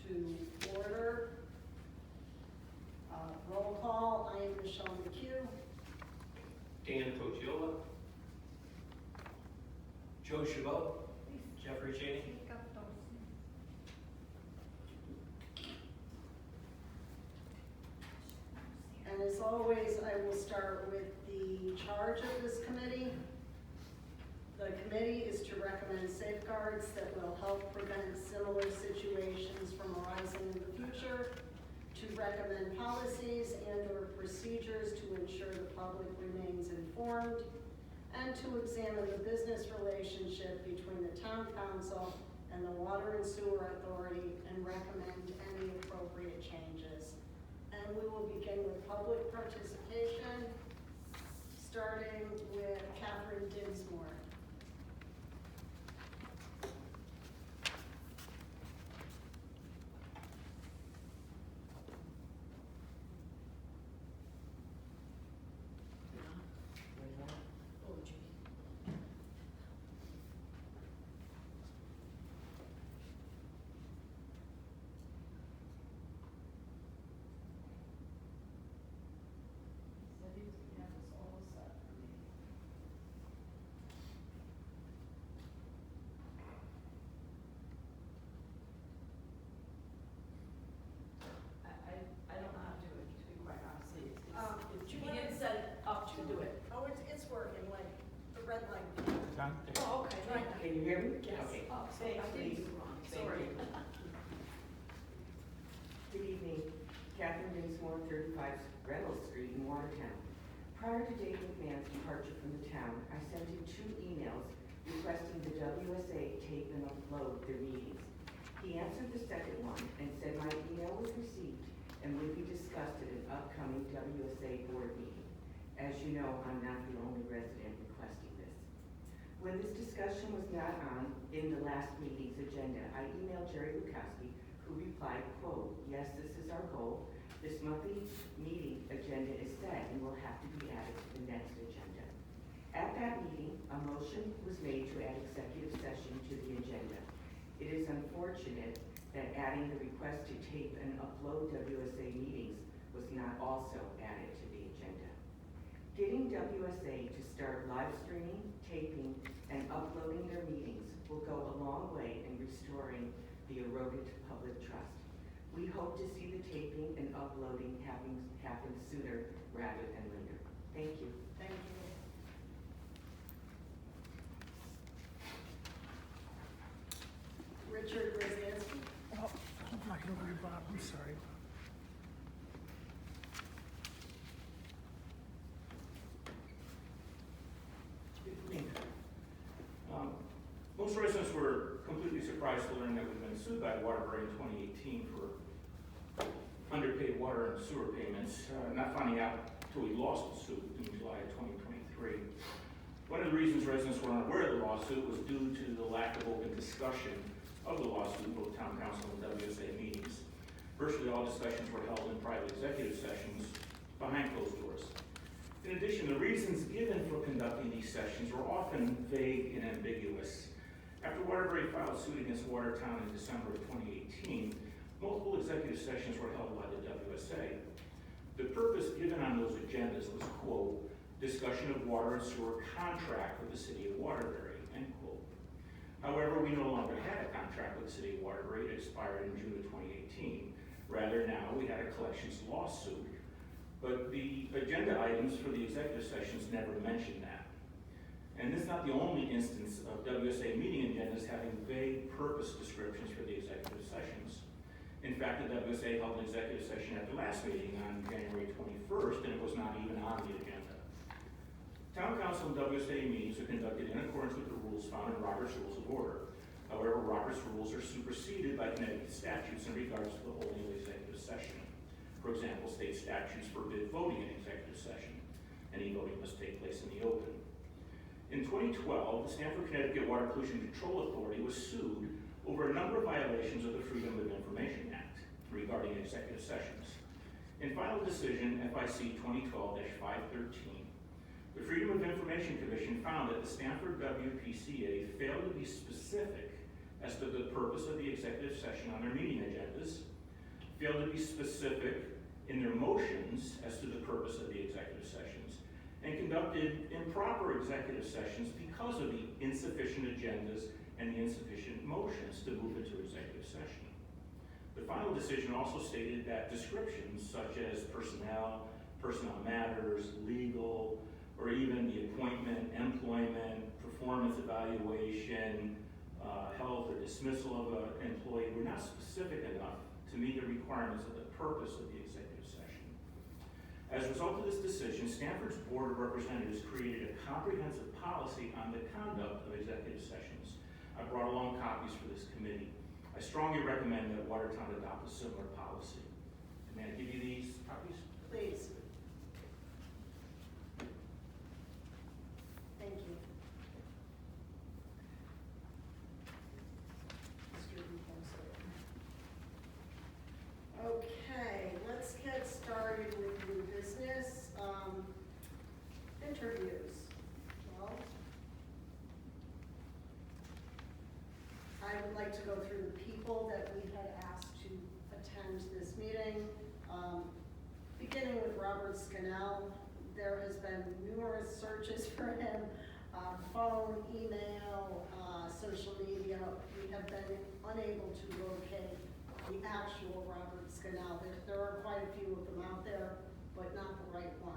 to order. Roll call, I am Michelle McHugh. Dan Tociola. Joe Chabot. Jeffrey Cheney. And as always, I will start with the charge of this committee. The committee is to recommend safeguards that will help prevent similar situations from arising in the future, to recommend policies and/or procedures to ensure the public remains informed, and to examine the business relationship between the town council and the Water and Sewer Authority and recommend any appropriate changes. And we will begin with public participation, starting with Catherine Dinsmore. I don't know how to do it, to be quite honestly. You He wanna- didn't set it up to do it. Oh, it's working, like the red light. Oh, okay, right. Can you hear me? Yes. Okay. Oh, so I did it wrong, Thank sorry. you. Good evening. Catherine Dinsmore, 35 Reynolds Street in Watertown. Prior to Dave McMahon's departure from the town, I sent him 2 emails requesting the WSA tape and upload their meetings. He answered the second one and said my email was received and would be discussed at an upcoming WSA board meeting. As you know, I'm not the only resident requesting this. When this discussion was not on in the last meeting's agenda, I emailed Jerry Lukowski, who replied, quote, "Yes, this is our goal. This monthly meeting agenda is set and will have to be added to the next agenda." At that meeting, a motion was made to add executive session to the agenda. It is unfortunate that adding the request to tape and upload WSA meetings was not also added to the agenda. Getting WSA to start live streaming, taping, and uploading their meetings will go a long way in restoring the eroded public trust. We hope to see the taping and uploading happen sooner rather than later. Thank you. Thank you. Richard Rosansky. Oh, I'm not gonna worry about it, I'm sorry. Most residents were completely surprised to learn that we've been sued by Waterbury in 2018 for underpaid water and sewer payments, not finding out until we lost the suit in July of 2023. One of the reasons residents were unaware of the lawsuit was due to the lack of open discussion of the lawsuit in both town council and WSA meetings. Virtually all discussions were held in private executive sessions behind closed doors. In addition, the reasons given for conducting these sessions were often vague and ambiguous. After Waterbury filed suit against Watertown in December of 2018, multiple executive sessions were held by the WSA. The purpose given on those agendas was, quote, "discussion of water and sewer contract with the city of Waterbury," end quote. However, we no longer had a contract with the city of Waterbury. It expired in June of 2018. Rather, now we had a collections lawsuit. But the agenda items for the executive sessions never mentioned that. And this is not the only instance of WSA meeting agendas having vague purpose descriptions for the executive sessions. In fact, the WSA held an executive session at the last meeting on January 21st, and it was not even on the agenda. Town council and WSA meetings are conducted in accordance with the rules found in Robert's Rules of Order. However, Robert's rules are superseded by Connecticut statutes in regards to the holding of executive session. For example, state statutes forbid voting in executive session. Any voting must take place in the open. In 2012, the Stamford, Connecticut Water Pollution Control Authority was sued over a number of violations of the Freedom of Information Act regarding executive sessions. In final decision, FIC 2012-513, the Freedom of Information Commission found that the Stamford WPCA failed to be specific as to the purpose of the executive session on their meeting agendas, failed to be specific in their motions as to the purpose of the executive sessions, and conducted improper executive sessions because of the insufficient agendas and the insufficient motions to move into executive session. The final decision also stated that descriptions such as personnel, personnel matters, legal, or even the appointment, employment, performance evaluation, health or dismissal of an employee were not specific enough to meet the requirements of the purpose of the executive session. As a result of this decision, Stanford's Board of Representatives created a comprehensive policy on the conduct of executive sessions. I brought along copies for this committee. I strongly recommend that Watertown adopt a similar policy. May I give you these copies? Please. Thank you. Mr. Duponso. Okay, let's get started with new business. Interviews. Well, I would like to go through the people that we had asked to attend this meeting. Beginning with Robert Scannell, there has been numerous searches for him, phone, email, social media. We have been unable to locate the actual Robert Scannell. There are quite a few of them out there, but not the right one.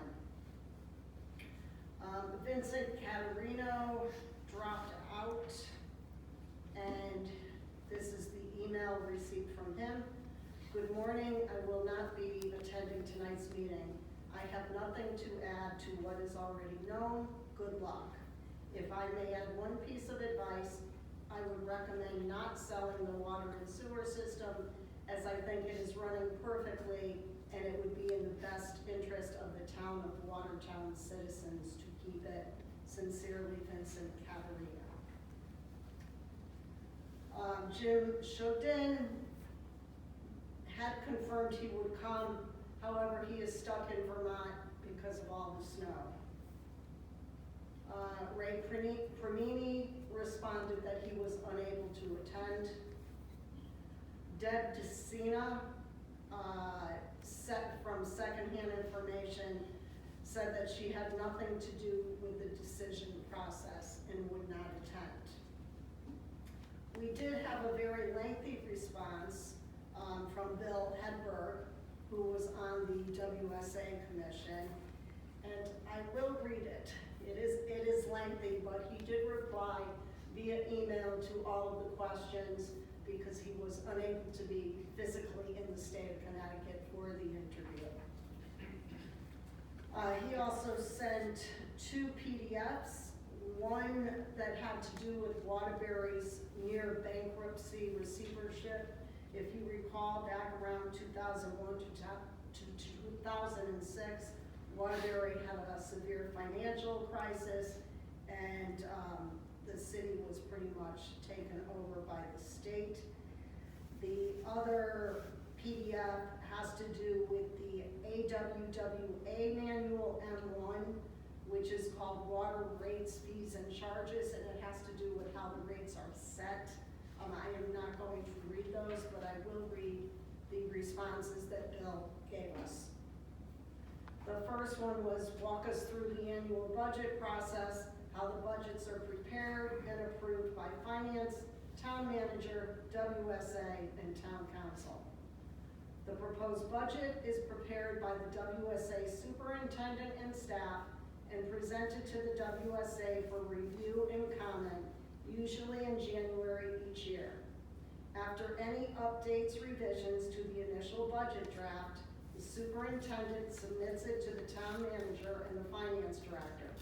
Vincent Caterino dropped out, and this is the email received from him. Good morning, I will not be attending tonight's meeting. I have nothing to add to what is already known. Good luck. If I may add one piece of advice, I would recommend not selling the water and sewer system, as I think it is running perfectly and it would be in the best interest of the town of Watertown citizens to keep it. Sincerely, Vincent Caterino. Jim Shodin had confirmed he would come, however, he is stuck in Vermont because of all the snow. Ray Primini responded that he was unable to attend. Deb DeCina, from secondhand information, said that she had nothing to do with the decision process and would not attend. We did have a very lengthy response from Bill Hedberg, who was on the WSA Commission, and I will read it. It is lengthy, but he did reply via email to all of the questions because he was unable to be physically in the state of Connecticut for the interview. He also sent 2 PDFs, one that had to do with Waterbury's near bankruptcy receivership. If you recall, back around 2001 to 2006, Waterbury had a severe financial crisis, and the city was pretty much taken over by the state. The other PDF has to do with the AWWA Manual M1, which is called Water Rates, Fees, and Charges, and it has to do with how the rates are set. I am not going to read those, but I will read the responses that Bill gave us. The first one was walk us through the annual budget process, how the budgets are prepared and approved by finance, town manager, WSA, and town council. The proposed budget is prepared by the WSA superintendent and staff and presented to the WSA for review and comment, usually in January each year. After any updates, revisions to the initial budget draft, the superintendent submits it to the town manager and the finance director.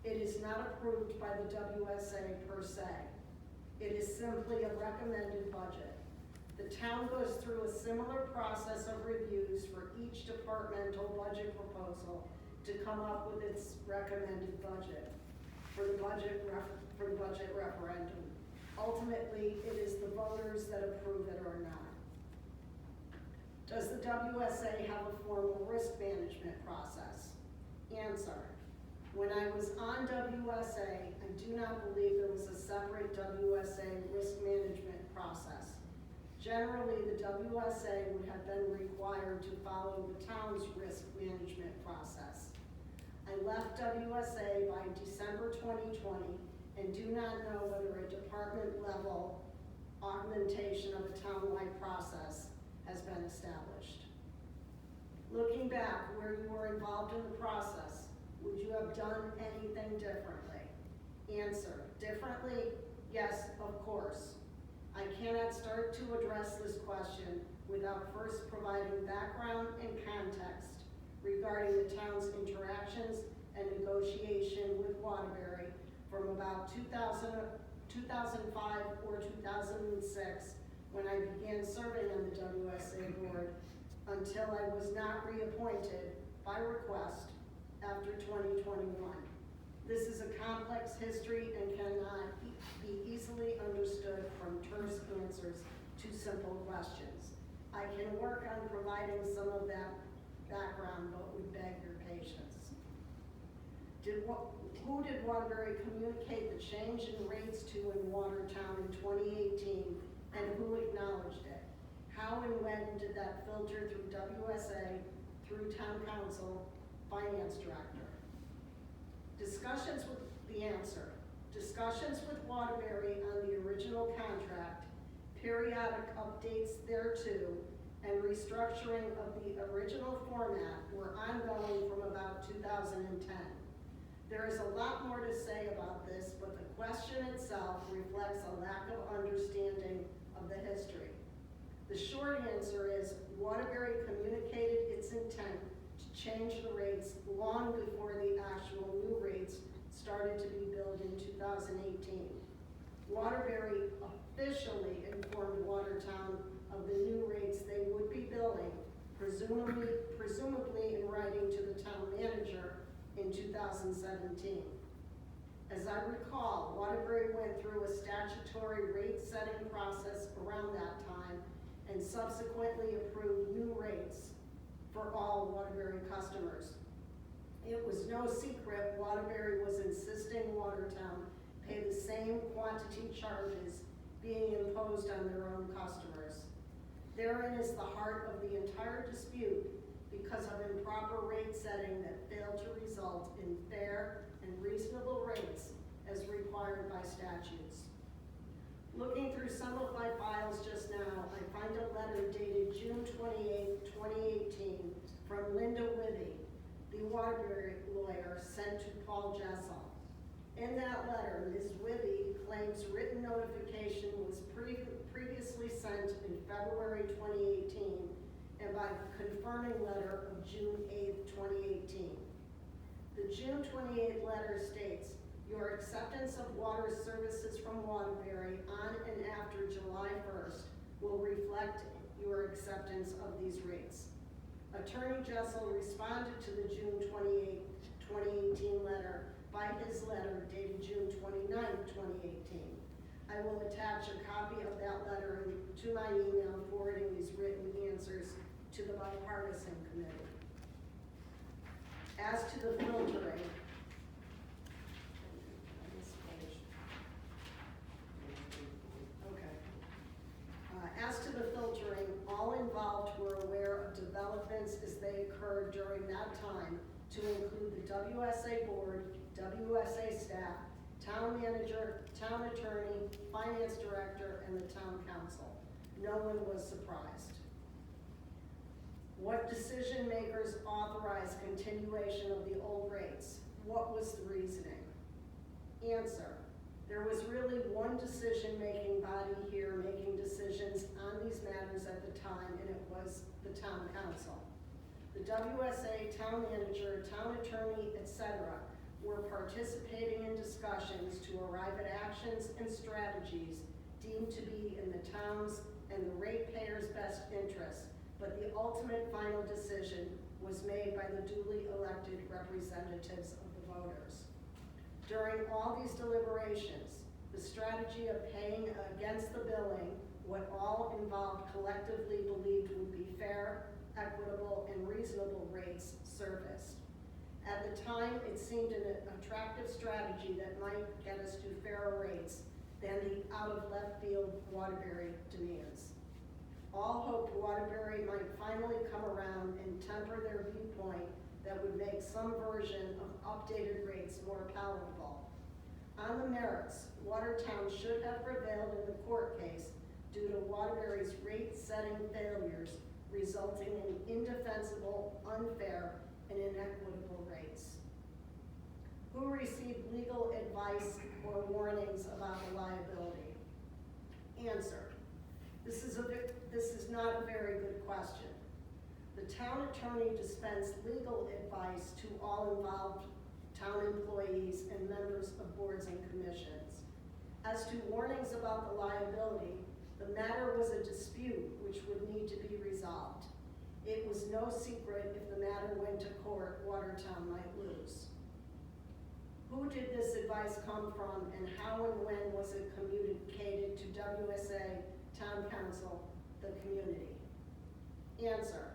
It is not approved by the WSA per se. It is simply a recommended budget. The town goes through a similar process of reviews for each departmental budget proposal to come up with its recommended budget for the budget referendum. Ultimately, it is the voters that approve it or not. Does the WSA have a formal risk management process? Answer. When I was on WSA, I do not believe there was a separate WSA risk management process. Generally, the WSA would have been required to follow the town's risk management process. I left WSA by December 2020 and do not know whether a department level augmentation of a town-wide process has been established. Looking back where you were involved in the process, would you have done anything differently? Answer, differently? Yes, of course. I cannot start to address this question without first providing background and context regarding the town's interactions and negotiation with Waterbury from about 2005 or 2006, when I began serving on the WSA board, until I was not reappointed by request after 2021. This is a complex history and cannot be easily understood from terse answers to simple questions. I can work on providing some of that background, but we beg your patience. Who did Waterbury communicate the change in rates to in Watertown in 2018, and who acknowledged it? How and when did that filter through WSA, through Town Council, Finance Director? Discussions with Waterbury on the original contract, periodic updates thereto, and restructuring of the original format were ongoing from about 2010. There is a lot more to say about this, but the question itself reflects a lack of understanding of the history. The short answer is Waterbury communicated its intent to change the rates long before the actual new rates started to be billed in 2018. Waterbury officially informed Watertown of the new rates they would be billing, presumably in writing to the town manager in 2017. As I recall, Waterbury went through a statutory rate-setting process around that time and subsequently approved new rates for all Waterbury customers. It was no secret Waterbury was insisting Watertown pay the same quantity charges being imposed on their own customers. Therein is the heart of the entire dispute because of improper rate setting that failed to result in fair and reasonable rates as required by statutes. Looking through some of my files just now, I find a letter dated June 28, 2018 from Linda Withy, the Waterbury lawyer, sent to Paul Jessel. In that letter, Ms. Withy claims written notification was previously sent in February 2018 and by confirming letter of June 8, 2018. The June 28 letter states, your acceptance of water services from Waterbury on and after July 1st will reflect your acceptance of these rates. Attorney Jessel responded to the June 28, 2018 letter by his letter dated June 29, 2018. I will attach a copy of that letter to my email forwarding these written answers to the Bipartisan Committee. As to the filtering, as to the filtering, all involved were aware of developments as they occurred during that time, to include the WSA board, WSA staff, town manager, town attorney, finance director, and the town council. No one was surprised. What decision makers authorized continuation of the old rates? What was the reasoning? Answer. There was really one decision-making body here making decisions on these matters at the time, and it was the town council. The WSA, town manager, town attorney, etc. were participating in discussions to arrive at actions and strategies deemed to be in the town's and the ratepayers' best interest, but the ultimate final decision was made by the duly elected representatives of the voters. During all these deliberations, the strategy of paying against the billing what all involved collectively believed would be fair, equitable, and reasonable rates surfaced. At the time, it seemed an attractive strategy that might get us to fairer rates than the out-of-left-field Waterbury demands. All hoped Waterbury might finally come around and temper their viewpoint that would make some version of updated rates more palatable. On the merits, Watertown should have prevailed in the court case due to Waterbury's rate-setting failures, resulting in indefensible, unfair, and inequitable rates. Who received legal advice or warnings about the liability? Answer: this is not a very good question. The town attorney dispensed legal advice to all involved town employees and members of boards and commissions. As to warnings about the liability, the matter was a dispute which would need to be resolved. It was no secret if the matter went to court, Watertown might lose. Who did this advice come from, and how and when was it communicated to WSA, Town Council, the community? Answer: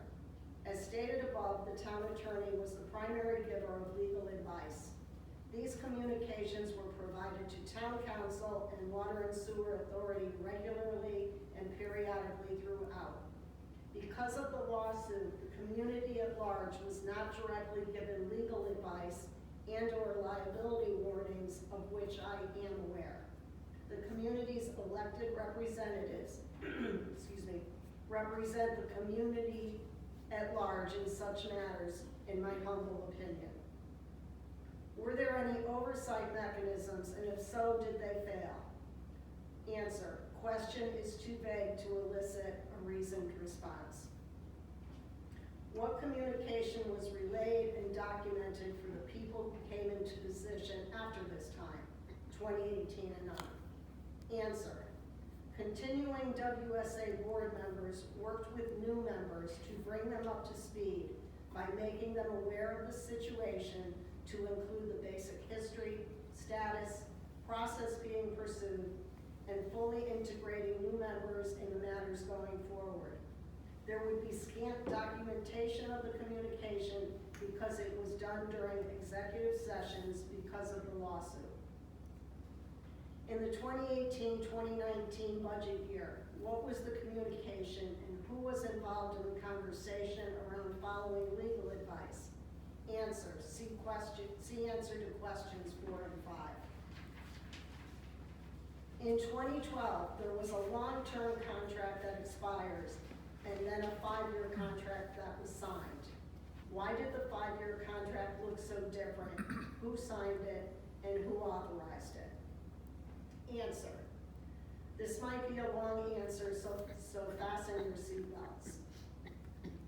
as stated above, the town attorney was the primary giver of legal advice. These communications were provided to Town Council and Water and Sewer Authority regularly and periodically throughout. Because of the lawsuit, the community at large was not directly given legal advice and/or liability warnings of which I am aware. The community's elected representatives represent the community at large in such matters, in my humble opinion. Were there any oversight mechanisms, and if so, did they fail? Answer: question is too vague to elicit a reasoned response. What communication was relayed and documented for the people who came into position after this time, 2018 and on? Answer: continuing WSA board members worked with new members to bring them up to speed by making them aware of the situation, to include the basic history, status, process being pursued, and fully integrating new members in the matters going forward. There would be scant documentation of the communication because it was done during executive sessions because of the lawsuit. In the 2018-2019 budget year, what was the communication and who was involved in the conversation around following legal advice? Answer: see answer to questions 4 and 5. In 2012, there was a long-term contract that expires and then a 5-year contract that was signed. Why did the 5-year contract look so different? Who signed it and who authorized it? Answer: this might be a long answer, so fasten your seatbelts.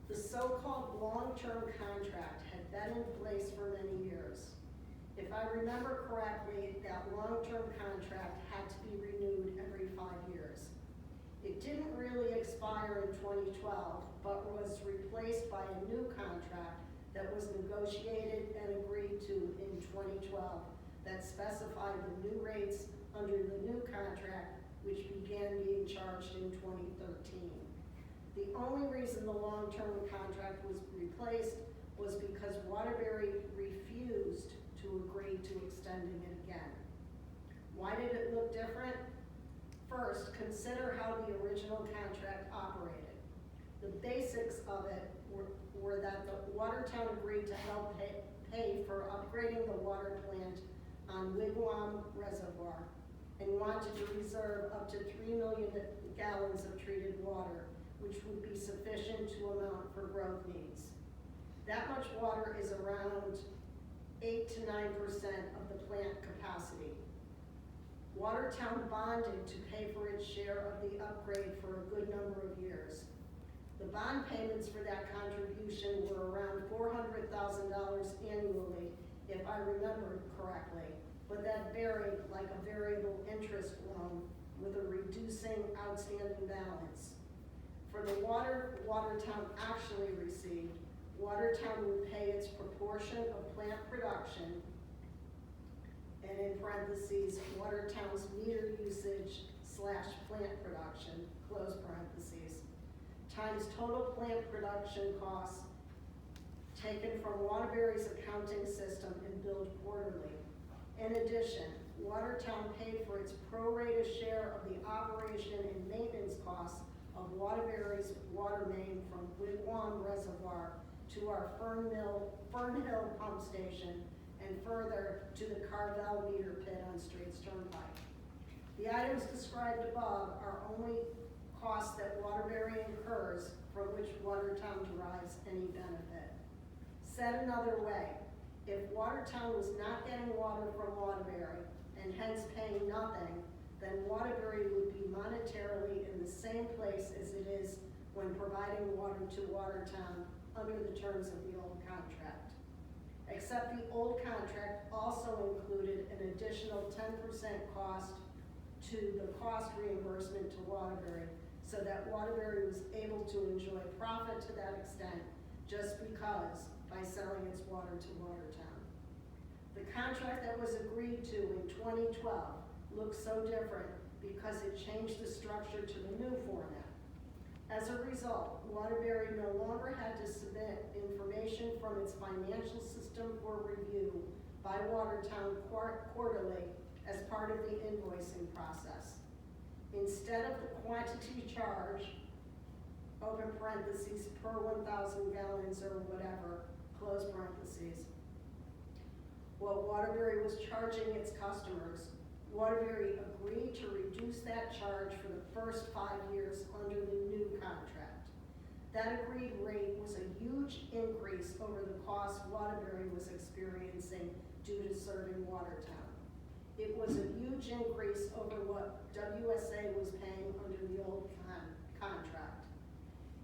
The so-called long-term contract had been in place for many years. If I remember correctly, that long-term contract had to be renewed every 5 years. It didn't really expire in 2012, but was replaced by a new contract that was negotiated and agreed to in 2012 that specified the new rates under the new contract, which began being charged in 2013. The only reason the long-term contract was replaced was because Waterbury refused to agree to extending it again. Why did it look different? First, consider how the original contract operated. The basics of it were that the Watertown agreed to help pay for upgrading the water plant on Wigwam Reservoir and wanted to reserve up to 3 million gallons of treated water, which would be sufficient to amount for growth needs. That much water is around 8 to 9% of the plant capacity. Watertown bonded to pay for its share of the upgrade for a good number of years. The bond payments for that contribution were around $400,000 annually, if I remember correctly, but that varied like a variable interest loan with a reducing outstanding balance. For the water Watertown actually received, Watertown would pay its proportion of plant production, and in parentheses, Watertown's meter usage / plant production, close parentheses, times total plant production costs taken from Waterbury's accounting system and billed quarterly. In addition, Watertown paid for its pro-rata share of the operation and maintenance costs of Waterbury's water main from Wigwam Reservoir to our Fern Hill pump station and further to the Carvel meter pit on Straits Turnpike. The items described above are only costs that Waterbury incurs from which Watertown derives any benefit. Said another way, if Watertown was not getting water from Waterbury and hence paying nothing, then Waterbury would be monetarily in the same place as it is when providing water to Watertown under the terms of the old contract. Except the old contract also included an additional 10% cost to the cost reimbursement to Waterbury, so that Waterbury was able to enjoy profit to that extent just because by selling its water to Watertown. The contract that was agreed to in 2012 looks so different because it changed the structure to the new format. As a result, Waterbury no longer had to submit information from its financial system for review by Watertown quarterly as part of the invoicing process. Instead of the quantity charge, open parentheses, per 1,000 gallons or whatever, close parentheses, what Waterbury was charging its customers, Waterbury agreed to reduce that charge for the first 5 years under the new contract. That agreed rate was a huge increase over the cost Waterbury was experiencing due to serving Watertown. It was a huge increase over what WSA was paying under the old contract.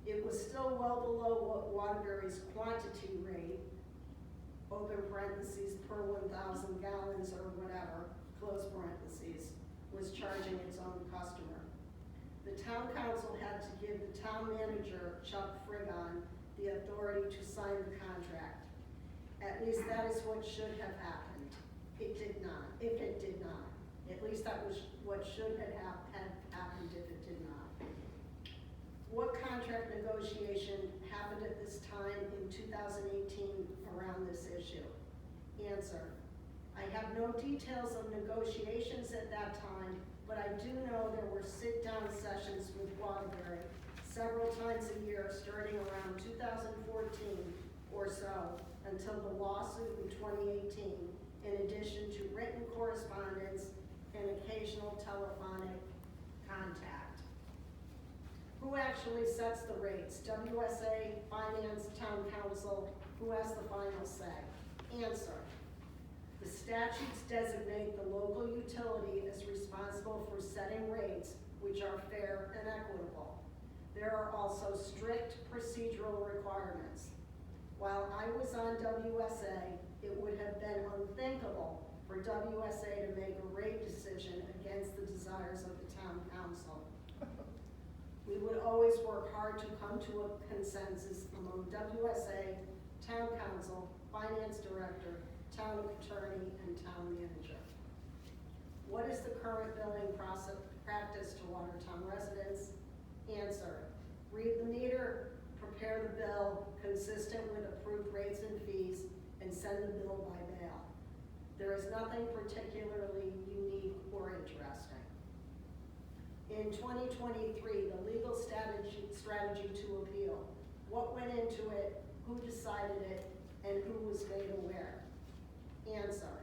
It was still well below what Waterbury's quantity rate, open parentheses, per 1,000 gallons or whatever, close parentheses, was charging its own customer. The town council had to give the town manager, Chuck Frigon, the authority to sign the contract. At least that is what should have happened. It did not, if it did not. At least that was what should have happened if it did not. What contract negotiation happened at this time in 2018 around this issue? Answer, I have no details of negotiations at that time, but I do know there were sit-down sessions with Waterbury several times a year starting around 2014 or so until the lawsuit in 2018, in addition to written correspondence and occasional telephonic contact. Who actually sets the rates? WSA, Finance, Town Council? Who has the final say? Answer. The statutes designate the local utility as responsible for setting rates which are fair and equitable. There are also strict procedural requirements. While I was on WSA, it would have been unthinkable for WSA to make a rate decision against the desires of the town council. We would always work hard to come to a consensus among WSA, town council, finance director, town attorney, and town manager. What is the current billing practice to Watertown residents? Answer, read the meter, prepare the bill consistent with approved rates and fees, and send the bill by mail. There is nothing particularly unique or interesting. In 2023, the legal strategy to appeal. What went into it, who decided it, and who was made aware? Answer,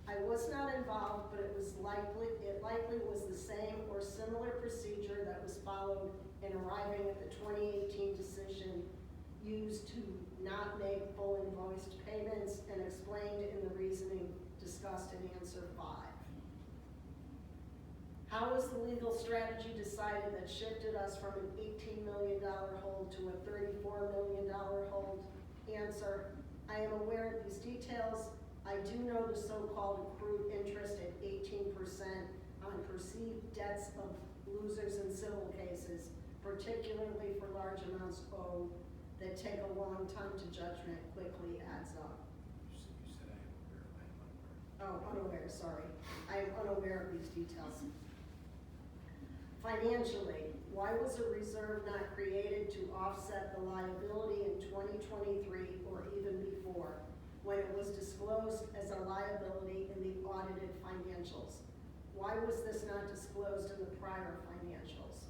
I was not involved, but it likely was the same or similar procedure that was followed in arriving at the 2018 decision used to not make full invoiced payments and explained in the reasoning discussed in answer 5. How was the legal strategy decided that shifted us from an $18 million hold to a $34 million hold? Answer, I am aware of these details. I do know the so-called accrued interest at 18% on perceived debts of losers in civil cases, particularly for large amounts owed that take a long time to judgment, quickly adds up. You said I am aware. Oh, unaware, sorry. I am unaware of these details. Financially, why was a reserve not created to offset the liability in 2023 or even before, when it was disclosed as a liability in the audited financials? Why was this not disclosed in the prior financials?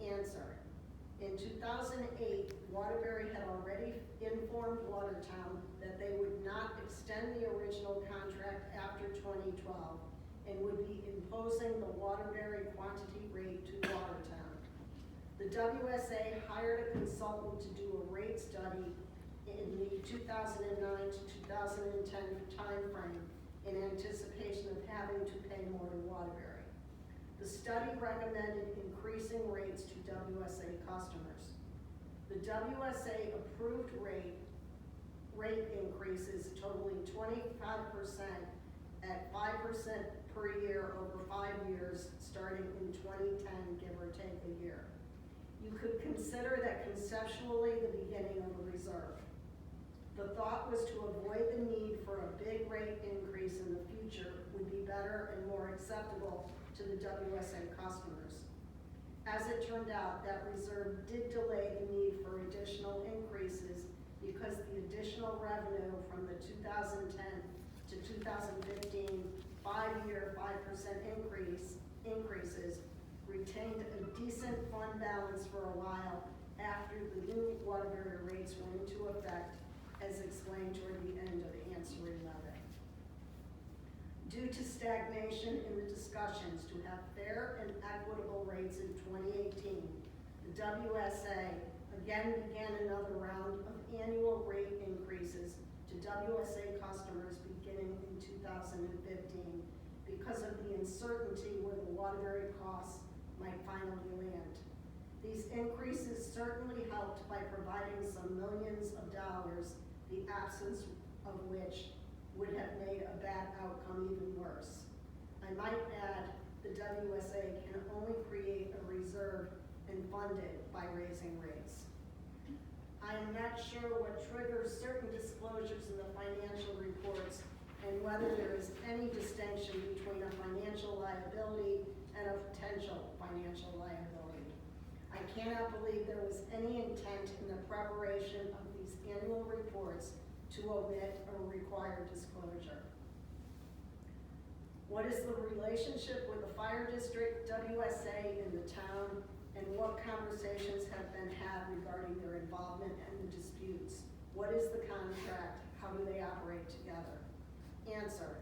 Answer. In 2008, Waterbury had already informed Watertown that they would not extend the original contract after 2012 and would be imposing the Waterbury quantity rate to Watertown. The WSA hired a consultant to do a rate study in the 2009 to 2010 timeframe in anticipation of having to pay more to Waterbury. The study recommended increasing rates to WSA customers. The WSA approved rate increases totaling 25% at 5% per year over 5 years, starting in 2010, give or take a year. You could consider that conceptually the beginning of a reserve. The thought was to avoid the need for a big rate increase in the future would be better and more acceptable to the WSA customers. As it turned out, that reserve did delay the need for additional increases because the additional revenue from the 2010 to 2015 5-year 5% increases retained a decent fund balance for a while after the new Waterbury rates went into effect, as explained toward the end of answer 11. Due to stagnation in the discussions to have fair and equitable rates in 2018, the WSA again began another round of annual rate increases to WSA customers beginning in 2015 because of the uncertainty where the Waterbury costs might finally land. These increases certainly helped by providing some millions of dollars, the absence of which would have made a bad outcome even worse. I might add, the WSA can only create a reserve and fund it by raising rates. I am not sure what triggers certain disclosures in the financial reports and whether there is any distinction between a financial liability and a potential financial liability. I cannot believe there was any intent in the preparation of these annual reports to omit a required disclosure. What is the relationship with the fire district, WSA, and the town, and what conversations have been had regarding their involvement and the disputes? What is the contract? How do they operate together? Answer.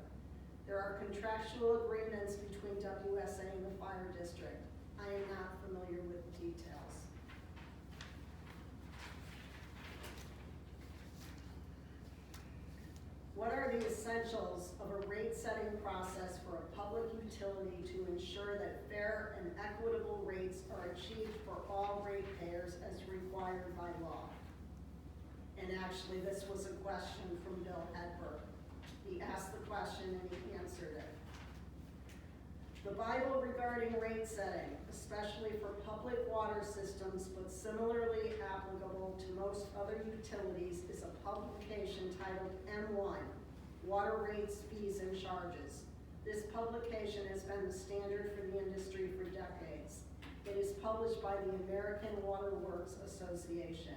There are contractual agreements between WSA and the fire district. I am not familiar with the details. What are the essentials of a rate-setting process for a public utility to ensure that fair and equitable rates are achieved for all ratepayers as required by law? And actually, this was a question from Bill Hedberg. He asked the question and he answered it. The Bible regarding rate setting, especially for public water systems, but similarly applicable to most other utilities, is a publication titled M1, Water Rates, Fees, and Charges. This publication has been the standard for the industry for decades. It is published by the American Water Works Association.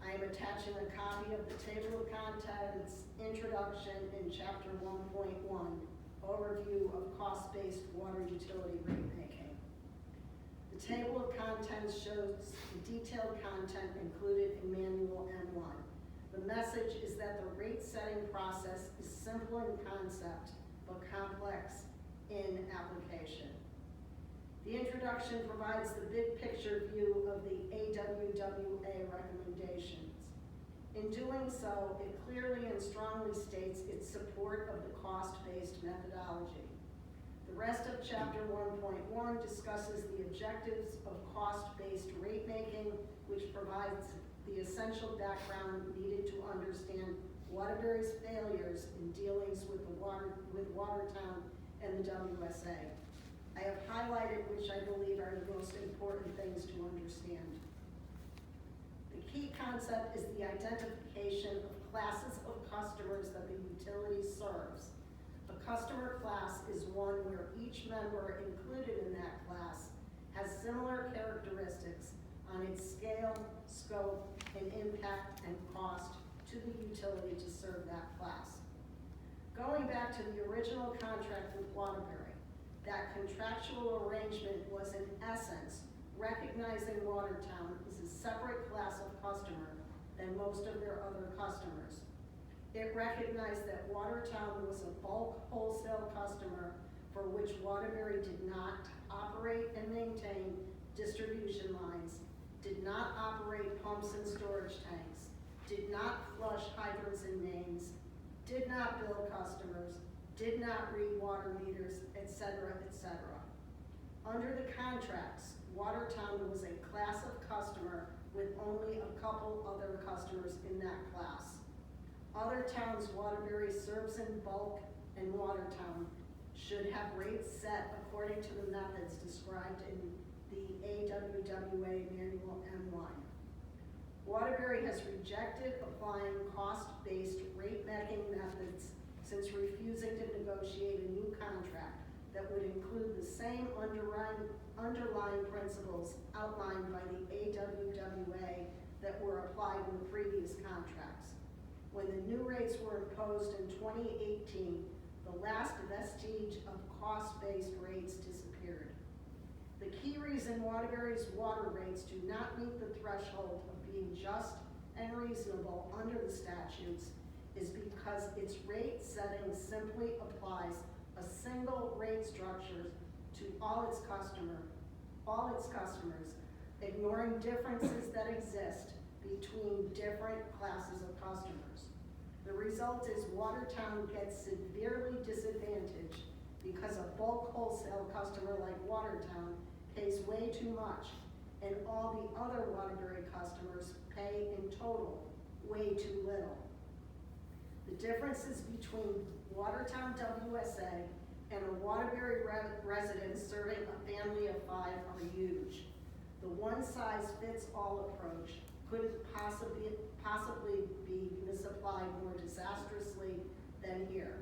I am attaching a copy of the table of contents, introduction in chapter 1.1, overview of cost-based water utility rate making. The table of contents shows the detailed content included in Manual M1. The message is that the rate setting process is simple in concept, but complex in application. The introduction provides the big picture view of the AWWA recommendations. In doing so, it clearly and strongly states its support of the cost-based methodology. The rest of chapter 1.1 discusses the objectives of cost-based rate making, which provides the essential background needed to understand Waterbury's failures in dealings with Watertown and the WSA. I have highlighted which I believe are the most important things to understand. The key concept is the identification of classes of customers that the utility serves. A A customer class is one where each member included in that class has similar characteristics on its scale, scope, and impact and cost to the utility to serve that class. Going back to the original contract with Waterbury, that contractual arrangement was in essence recognizing Watertown as a separate class of customer than most of their other customers. It recognized that Watertown was a bulk wholesale customer for which Waterbury did not operate and maintain distribution lines, did not operate pumps and storage tanks, did not flush hydrants and mains, did not bill customers, did not read water meters, etc., etc. Under the contracts, Watertown was a class of customer with only a couple other customers in that class. Other towns Waterbury serves in bulk and Watertown should have rates set according to the methods described in the AWWA Manual M1. Waterbury has rejected applying cost-based rate-making methods since refusing to negotiate a new contract that would include the same underlying principles outlined by the AWWA that were applied in the previous contracts. When the new rates were imposed in 2018, the last vestige of cost-based rates disappeared. The key reason Waterbury's water rates do not meet the threshold of being just and reasonable under the statutes is because its rate setting simply applies a single rate structure to all its customers, ignoring differences that exist between different classes of customers. The result is Watertown gets severely disadvantaged because a bulk wholesale customer like Watertown pays way too much, and all the other Waterbury customers pay in total way too little. The differences between Watertown WSA and a Waterbury resident serving a family of 5 are huge. The one-size-fits-all approach couldn't possibly be misapplied more disastrously than here.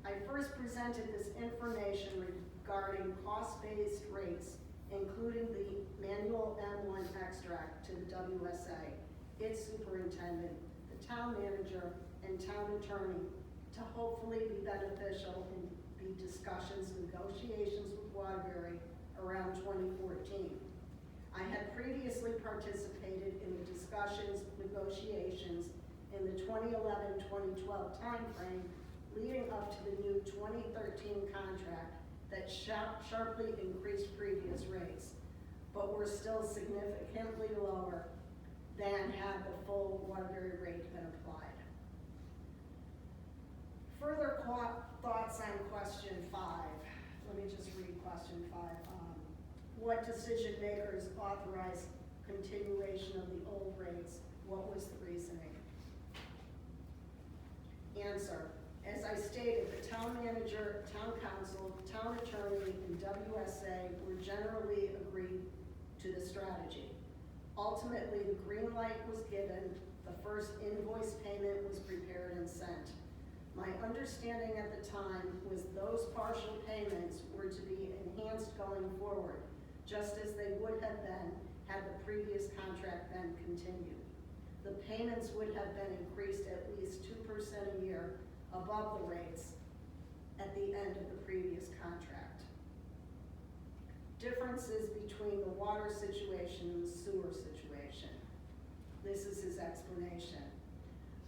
I first presented this information regarding cost-based rates, including the Manual M1 extract, to the WSA, its superintendent, the town manager, and town attorney to hopefully be beneficial in the discussions and negotiations with Waterbury around 2014. I had previously participated in the discussions, negotiations in the 2011-2012 timeframe leading up to the new 2013 contract that sharply increased previous rates, but were still significantly lower than had the full Waterbury rate been applied. Further thoughts on question 5. Let me just read question 5. What decision makers authorized continuation of the old rates? What was the reasoning? Answer. As I stated, the town manager, town council, town attorney, and WSA were generally agreed to the strategy. Ultimately, the green light was given, the first invoice payment was prepared and sent. My understanding at the time was those partial payments were to be enhanced going forward, just as they would have been had the previous contract been continued. The payments would have been increased at least 2% a year above the rates at the end of the previous contract. Differences between the water situation and the sewer situation. This is his explanation.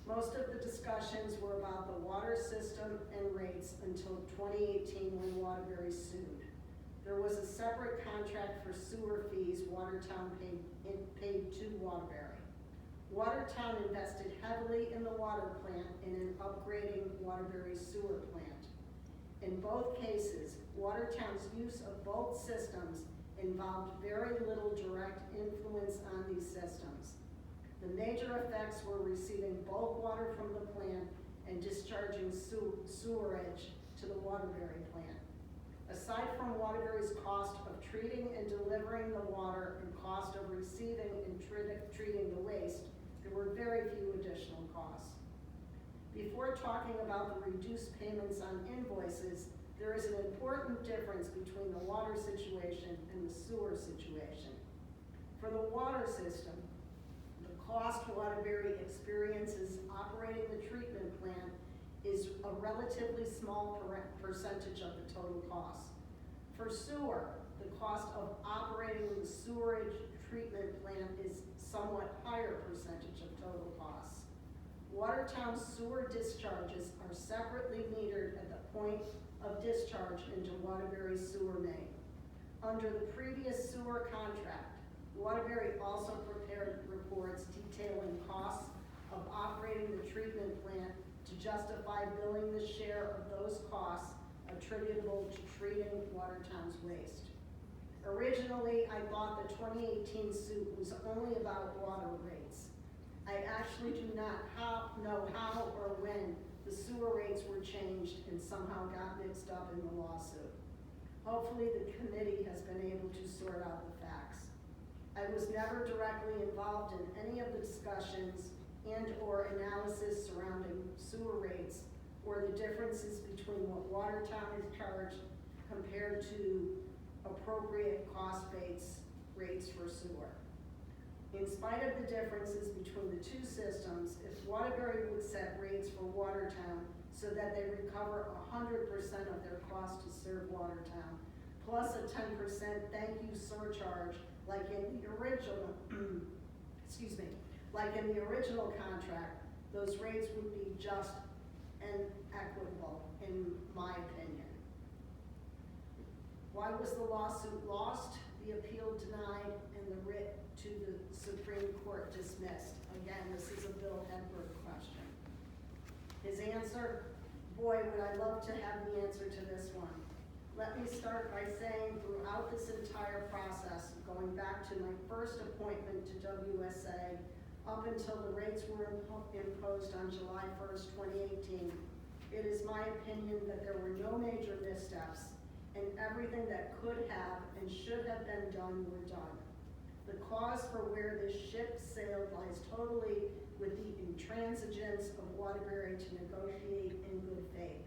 Most of the discussions were about the water system and rates until 2018 when Waterbury sued. There was a separate contract for sewer fees Watertown paid to Waterbury. Watertown invested heavily in the water plant and in upgrading Waterbury's sewer plant. In both cases, Watertown's use of both systems involved very little direct influence on these systems. The major effects were receiving bulk water from the plant and discharging sewerage to the Waterbury plant. Aside from Waterbury's cost of treating and delivering the water and cost of receiving and treating the waste, there were very few additional costs. Before talking about the reduced payments on invoices, there is an important difference between the water situation and the sewer situation. For the water system, the cost Waterbury experiences operating the treatment plant is a relatively small percentage of the total cost. For sewer, the cost of operating the sewerage treatment plant is somewhat higher percentage of total costs. Watertown sewer discharges are separately metered at the point of discharge into Waterbury sewer main. Under the previous sewer contract, Waterbury also prepared reports detailing costs of operating the treatment plant to justify billing the share of those costs attributable to treating Watertown's waste. Originally, I thought the 2018 suit was only about water rates. I actually do not know how or when the sewer rates were changed and somehow got mixed up in the lawsuit. Hopefully the committee has been able to sort out the facts. I was never directly involved in any of the discussions and or analysis surrounding sewer rates or the differences between what Watertown is charged compared to appropriate cost-based rates for sewer. In spite of the differences between the two systems, if Waterbury would set rates for Watertown so that they recover 100% of their cost to serve Watertown, plus a 10% thank you surcharge like in the original, like in the original contract, those rates would be just and equitable, in my opinion. Why was the lawsuit lost, the appeal denied, and the writ to the Supreme Court dismissed? Again, this is a Bill Hedberg question. His answer, boy, would I love to have the answer to this one. Let me start by saying throughout this entire process, going back to my first appointment to WSA, up until the rates were imposed on July 1st, 2018, it is my opinion that there were no major missteps and everything that could have and should have been done were done. The cause for where this ship sailed lies totally with the intransigence of Waterbury to negotiate in good faith.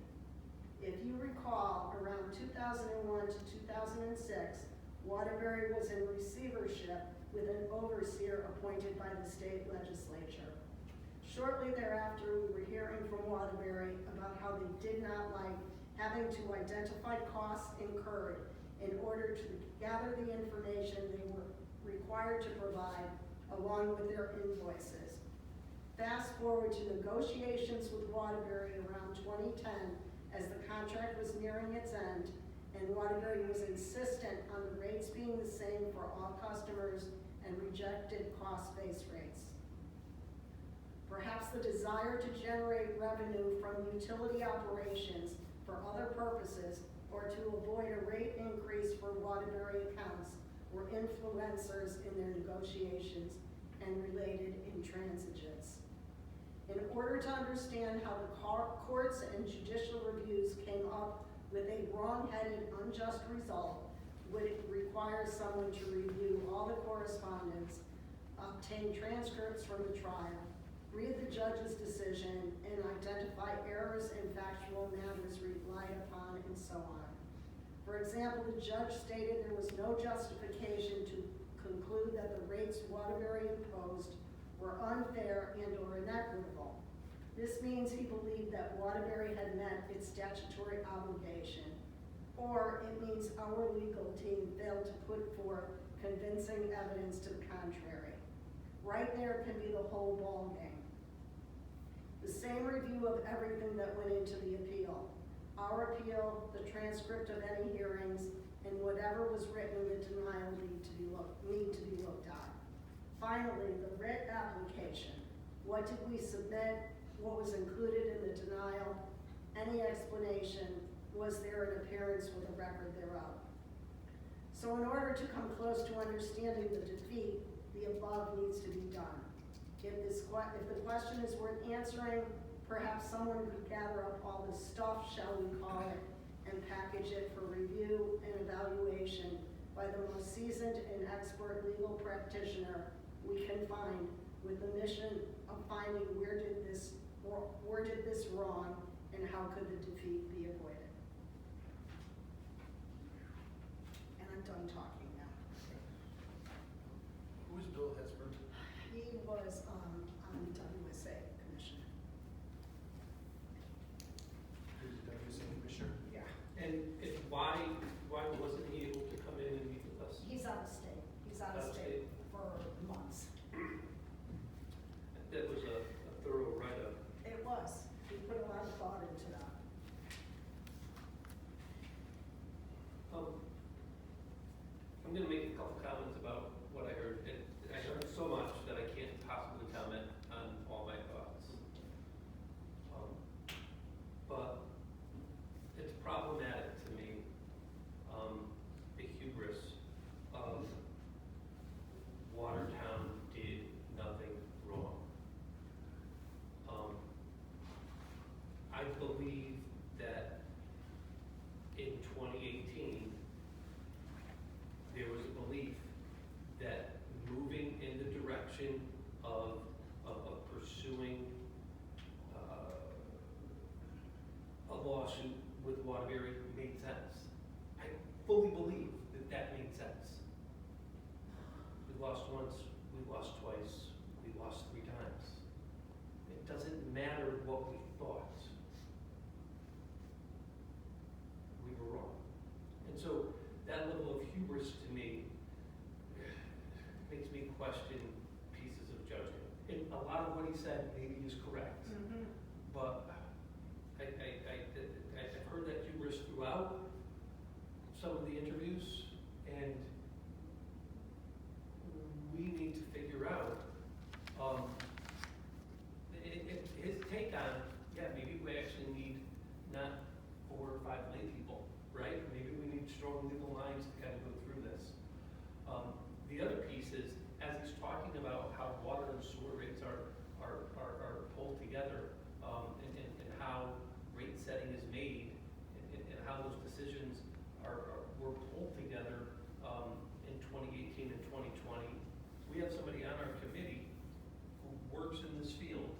If you recall, around 2001 to 2006, Waterbury was in receivership with an overseer appointed by the state legislature. Shortly thereafter, we were hearing from Waterbury about how they did not like having to identify costs incurred in order to gather the information they were required to provide along with their invoices. Fast forward to negotiations with Waterbury around 2010 as the contract was nearing its end, and Waterbury was insistent on the rates being the same for all customers and rejected cost-based rates. Perhaps the desire to generate revenue from utility operations for other purposes or to avoid a rate increase for Waterbury accounts were influencers in their negotiations and related intransigence. In order to understand how the courts and judicial reviews came up with a wrong-headed, unjust result, would it require someone to review all the correspondence, obtain transcripts from the trial, read the judge's decision, and identify errors in factual matters relied upon, and so on. For example, the judge stated there was no justification to conclude that the rates Waterbury imposed were unfair and or inequitable. This means he believed that Waterbury had met its statutory obligation, or it means our legal team failed to put forth convincing evidence to the contrary. Right there can be the whole ballgame. The same review of everything that went into the appeal. Our appeal, the transcript of any hearings, and whatever was written in the denial need to be looked at. Finally, the writ application. What did we submit? What was included in the denial? Any explanation? Was there an appearance with a record thereof? So in order to come close to understanding the defeat, the above needs to be done. If the question is worth answering, perhaps someone could gather up all the stuff, shall we call it, and package it for review and evaluation by the most seasoned and expert legal practitioner we can find, with the mission of finding where did this where did this wrong, and how could the defeat be avoided? And I'm done talking now. Who is Bill Hesburn? He was on WSA Commission. Who's the WSA commissioner? Yeah. And why wasn't he able to come in and meet with us? He's out of state. He's out of Out of state for months. That was a thorough write-up. It was. He put a lot of thought into that. I'm gonna make a couple comments about what I heard. I heard so much that I can't possibly comment on all my thoughts. But it's problematic to me, the hubris of Watertown did nothing wrong. I believe that in 2018, there was a belief that moving in the direction of pursuing a lawsuit with Waterbury made sense. I fully believe that that made sense. We lost once, we lost twice, we lost 3 times. It doesn't matter what we thought. We were wrong. And so that level of hubris to me makes me question pieces of judgment. And a lot of what he said maybe is correct, but I've heard that hubris throughout some of the interviews, and we need to figure out his take on, yeah, maybe we actually need not 4 or 5 lay people, right? Maybe we need strong legal minds to kind of go through this. The other piece is, as he's talking about how water and sewer rates are pulled together, and how rate setting is made, and how those decisions were pulled together in 2018 and 2020. We have somebody on our committee who works in this field,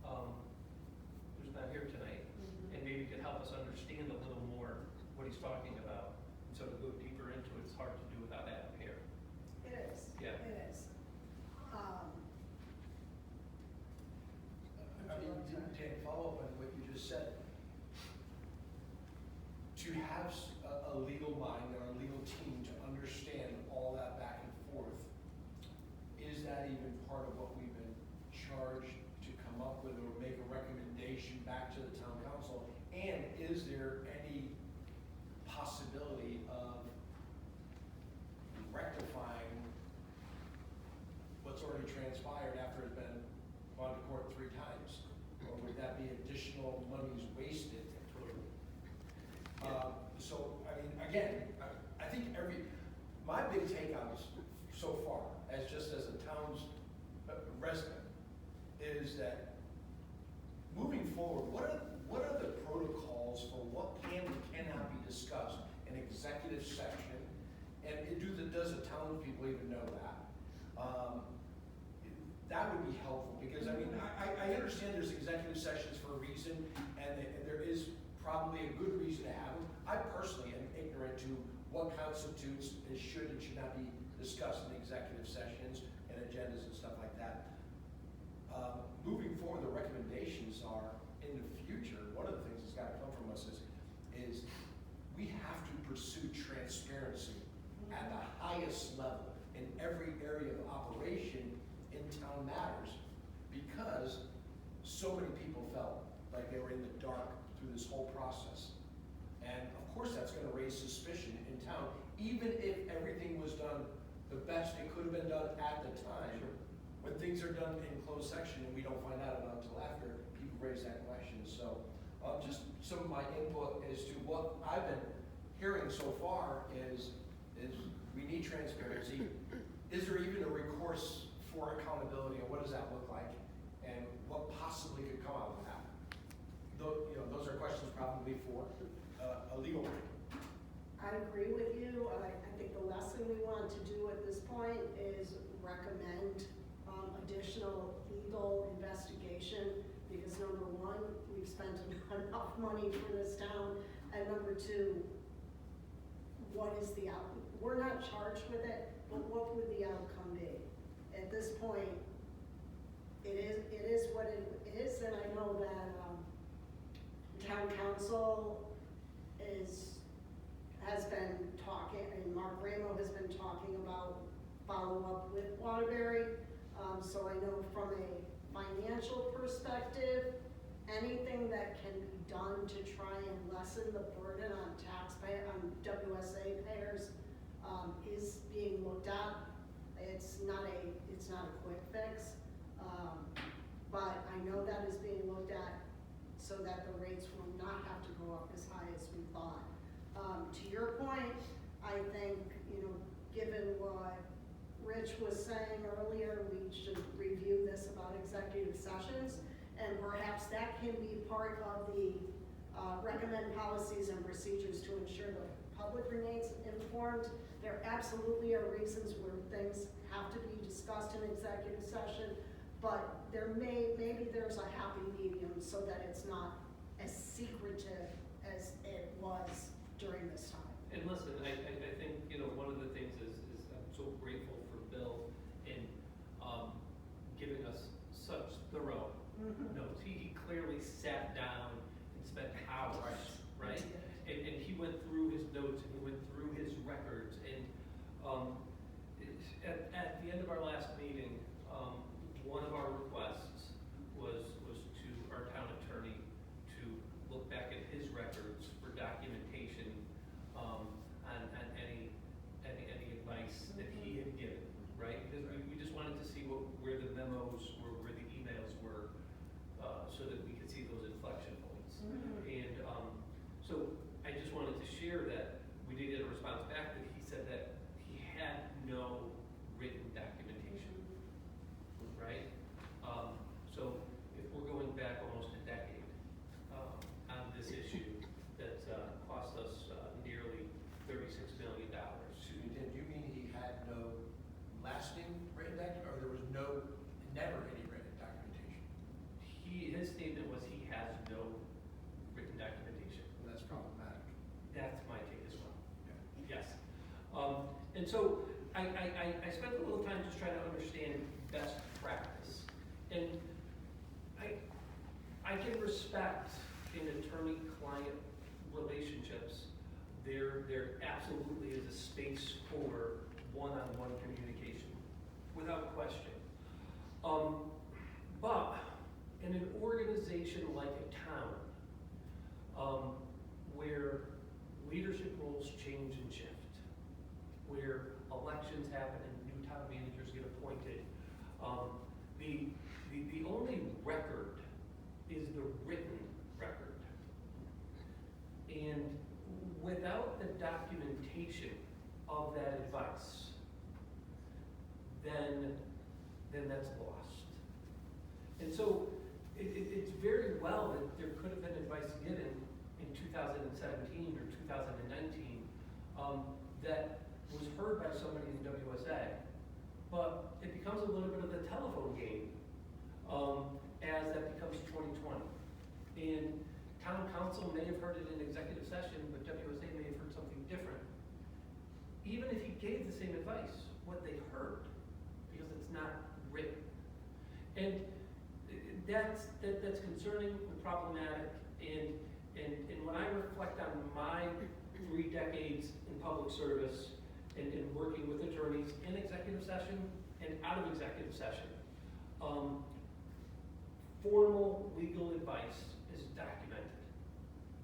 who's not here tonight, and maybe can help us understand a little more what he's talking about. And so to go deeper into it, it's hard to do without Adam here. It is. Yeah. It is. I mean, to follow up on what you just said, to have a legal mind or a legal team to understand all that back and forth, is that even part of what we've been charged to come up with or make a recommendation back to the town council? And is there any possibility of rectifying what's already transpired after it's been gone to court 3 times? Or would that be additional monies wasted? So, I mean, again, I think my big take on this so far, as just as a town's resident, is that moving forward, what are the protocols for what can and cannot be discussed in executive session? And does the townspeople even know that? That would be helpful, because I mean, I understand there's executive sessions for a reason, and there is probably a good reason to have them. I personally am ignorant to what constitutes and should and should not be discussed in executive sessions and agendas and stuff like that. Moving forward, the recommendations are, in the future, one of the things that's got to come from us is we have to pursue transparency at the highest level in every area of operation in town matters, because so many people felt like they were in the dark through this whole process. And of course that's going to raise suspicion in town, even if everything was done the best it could have been done at the time. Sure. When things are done in closed section and we don't find out about it until after, people raise that question. So just some of my input as to what I've been hearing so far is we need transparency. Is there even a recourse for accountability, and what does that look like, and what possibly could come out of that? Those are questions probably for a legal one. I agree with you. I think the last thing we want to do at this point is recommend additional additional legal investigation, because number one, we've spent enough money for this town, and number two, what is the we're not charged with it, but what would the outcome be? At this point, it is what it is, and I know that, town council has been talking, and Mark Ramo has been talking about follow-up with Waterbury. So I know from a financial perspective, anything that can be done to try and lessen the burden on WSA payers, is being looked at. It's not a quick fix, but I know that is being looked at so that the rates will not have to go up as high as we thought. To your point, I think, given what Rich was saying earlier, we should review this about executive sessions, and perhaps that can be part of the recommend policies and procedures to ensure the public remains informed. There absolutely are reasons where things have to be discussed in executive session, but maybe there's a happy medium so that it's not as secretive as it was during this time. And listen, I think, one of the things is I'm so grateful for Bill in giving us such thorough notes. He clearly sat down and spent hours, right? And he went through his notes, and he went through his records, and at the end of our last meeting, one of our requests was to our town attorney to look back at his records for documentation on any advice that he had given, right? Because we just wanted to see where the memos were, where the emails were, so that we could see those inflection points. And so I just wanted to share that we did get a response back that he said that he had no written documentation, right? So if we're going back almost a decade on this issue that cost us nearly $36 million. Excuse me, Dan, do you mean he had no lasting written document, or there was never any written documentation? His statement was he has no written documentation. Well, that's problematic. That's my take as well. Yeah. Yes. And so I spent a little time just trying to understand best practice. And I can respect in attorney-client relationships, there absolutely is a space for one-on-one communication, without question. But in an organization like a town, where leadership roles change and shift, where elections happen and new town managers get appointed, the only record is the written record. And without the documentation of that advice, then that's lost. And so it's very well that there could have been advice given in 2017 or 2019 that was heard by somebody in WSA, but it becomes a little bit of the telephone game as that becomes 2020. And town council may have heard it in executive session, but WSA may have heard something different. Even if he gave the same advice, what they heard, because it's not written. And that's concerning and problematic. And when I reflect on my 3 decades in public service and in working with attorneys in executive session and out of executive session, formal legal advice is documented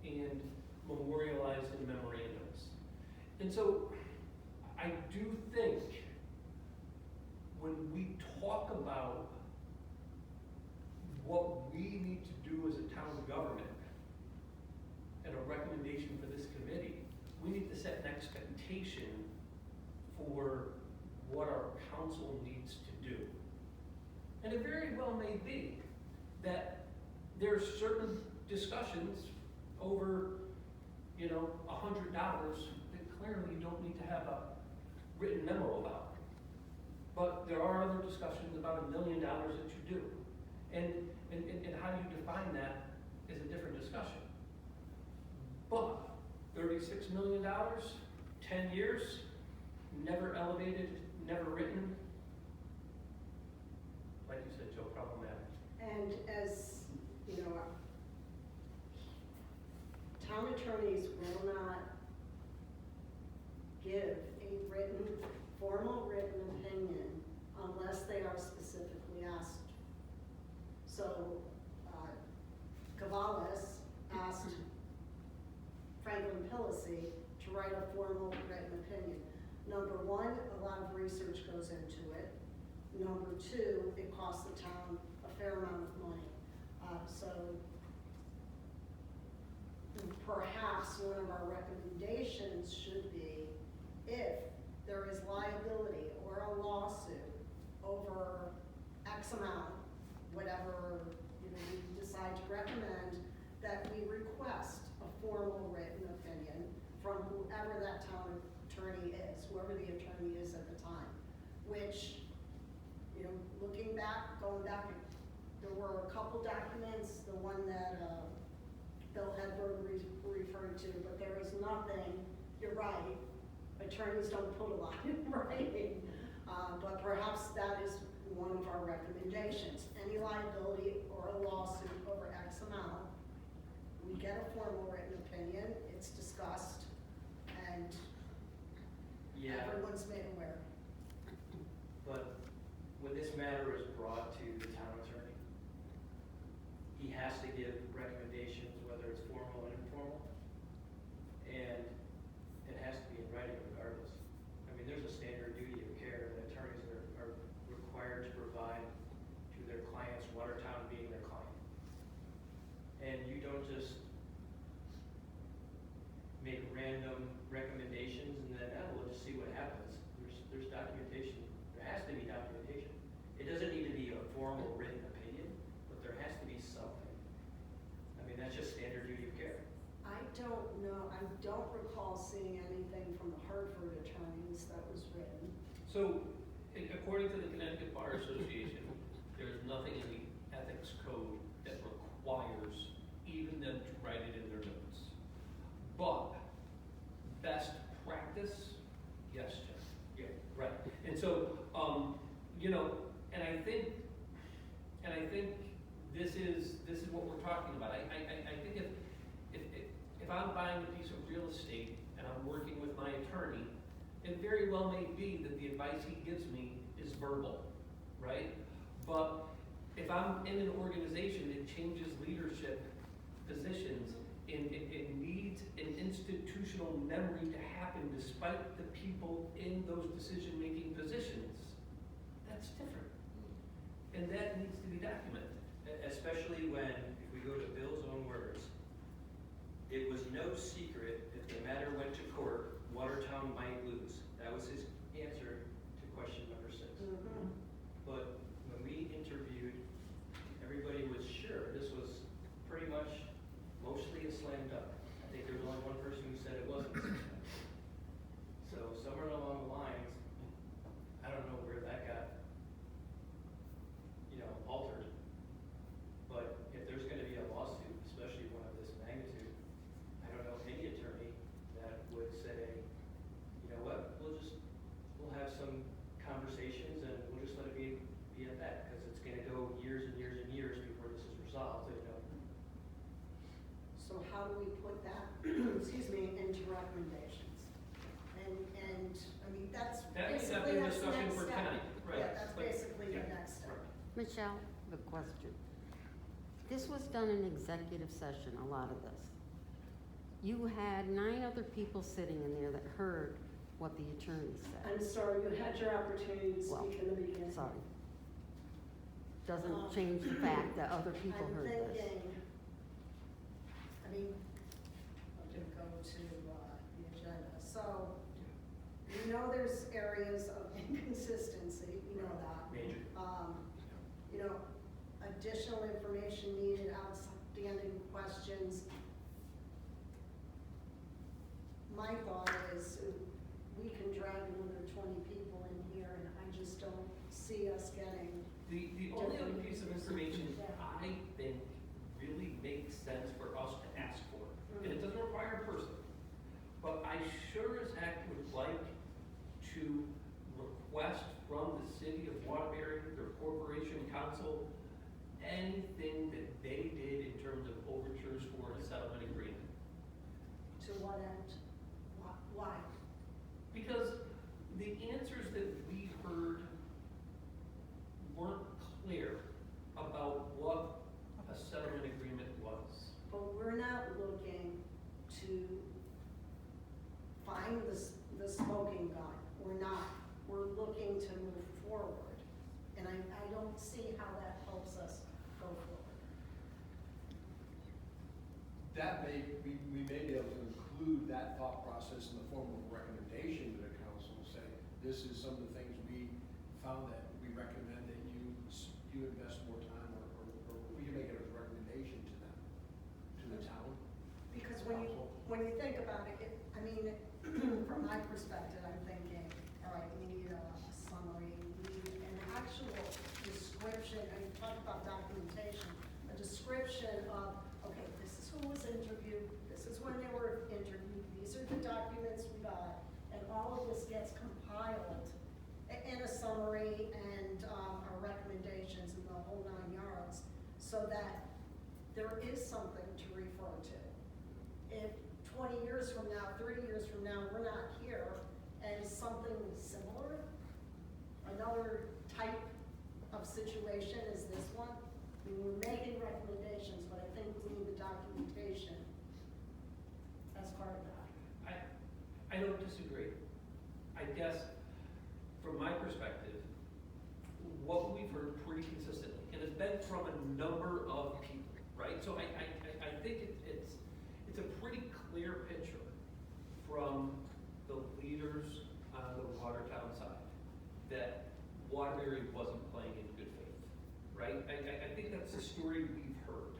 and memorialized in memorandums. And so I do think when we talk about what we need to do as a town government and a recommendation for this committee, we need to set an expectation for what our council needs to do. And it very well may be that there are certain discussions over, $100 that clearly you don't need to have a written memo about. But there are other discussions about $1 million that you do. And how you define that is a different discussion. But $36 million, 10 years, never elevated, never written. Like you said, Joe, problematic. And as, you know, town attorneys will not give a written, formal written opinion unless they are specifically asked. So, Cavallis asked Franklin Pillacy to write a formal written opinion. Number one, a lot of research goes into it. Number two, it costs the town a fair amount of money. So perhaps one of our recommendations should be, if there is liability or a lawsuit over X amount, whatever we decide to recommend, that we request a formal written opinion from whoever that town attorney is, whoever the attorney is at the time. Which, looking back, going back, there were a couple documents, the one that Bill Hedberg referred to, but there is nothing, you're right, attorneys don't put a lot in writing, but perhaps that is one of our recommendations. Any liability or a lawsuit over X amount, we get a formal written opinion, it's discussed, and everyone's made aware. But when this matter is brought to the town attorney, he has to give recommendations, whether it's formal and informal, and it has to be in writing regardless. I mean, there's a standard duty of care that attorneys are required to provide to their clients, Watertown being their client. And you don't just make random recommendations and then, we'll just see what happens. There's documentation. There has to be documentation. It doesn't need to be a formal written opinion, but there has to be something. I mean, that's just standard duty of care. I don't know, I don't recall seeing anything from the Hartford attorneys that was written. So, according to the Connecticut Bar Association, there's nothing in the ethics code that requires even them to write it in their notes. But, best practice, yes, Jeff. Yeah, right. And so, and I think this is what we're talking about. I think if I'm buying a piece of real estate and I'm working with my attorney, it very well may be that the advice he gives me is verbal, right? But if I'm in an organization that changes leadership positions, it needs an institutional memory to happen despite the people in those decision-making positions, that's different. And that needs to be documented. Especially when, if we go to Bill's own words, it was no secret if the matter went to court, Watertown might lose. That was his answer to question number 6. Mm-hmm. But when we interviewed, everybody was sure this was pretty much mostly a slam dunk. I think there was only one person who said it wasn't a slam dunk. So somewhere along the lines, I don't know where that got, altered. But if there's gonna be a lawsuit, especially one of this magnitude, I don't know any attorney that would say, you know what, we'll have some conversations and we'll just let it be at that, because it's gonna go years and years and years before this is resolved, So how do we put that, excuse me, into recommendations? And I mean, that's That needs to basically, be a that's the discussion next for step. tonight, right. Yeah, that's But- basically the yeah, next step. right. Michelle, the question. This was done in executive session, a lot of this. You had 9 other people sitting in there that heard what the attorney I'm said. sorry, you had your opportunity to Well, speak in the beginning. Sorry. Doesn't change the fact that other people heard I'm this. thinking, I mean, I'm gonna go to the agenda. So, you know there's areas of inconsistency, you know that. major. Additional information needed, outstanding questions. My thought is we can drag another 20 people in here and I just don't see The only other piece of information I think really makes sense for us to ask for, and it doesn't require a person, but I sure as heck would like to request from the city of Waterbury, their corporation council, anything that they did in terms of overtures for a settlement agreement. To what end? Why? Because the answers that we heard weren't clear about what a settlement agreement was. But we're not looking to find the smoking gun. We're not. We're looking to move forward. And I don't see how that helps us go forward. That we may be able to include that thought process in the form of a recommendation to the council, say, this is some of the things we found that we recommend that you invest more time, or we can make it as a recommendation to them, to the town. Because when you think about it, I mean, from my perspective, I'm thinking, all right, we need a summary, we need an actual description, and you talk about documentation, a description of, okay, this is who was interviewed, this is when they were interviewed, these are the documents we got, and all of this gets compiled in a summary and our recommendations and the whole 9 yards, so that there is something to refer to. If 20 years from now, 30 years from now, we're not here, and something similar, another type of situation is this one, I mean, we're making recommendations, but I think we need the documentation as part of that. I don't disagree. I guess, from my perspective, what we've heard pretty consistently, and it's been from a number of people, right? So I think it's a pretty clear picture from the leaders on the Watertown side that Waterbury wasn't playing in good faith, right? I think that's the story we've heard.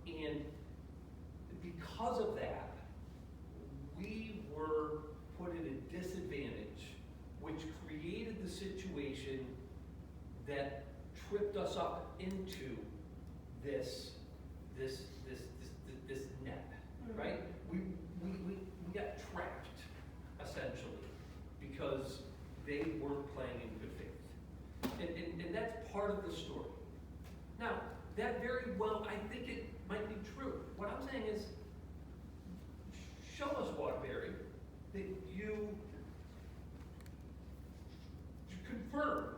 And because of that, we were put at a disadvantage, which created the situation that tripped us up into this net, right? We got trapped, essentially, because they weren't playing in good faith. And that's part of the story. Now, that very well, I think it might be true. What I'm saying is, show us, Waterbury, that you confirm,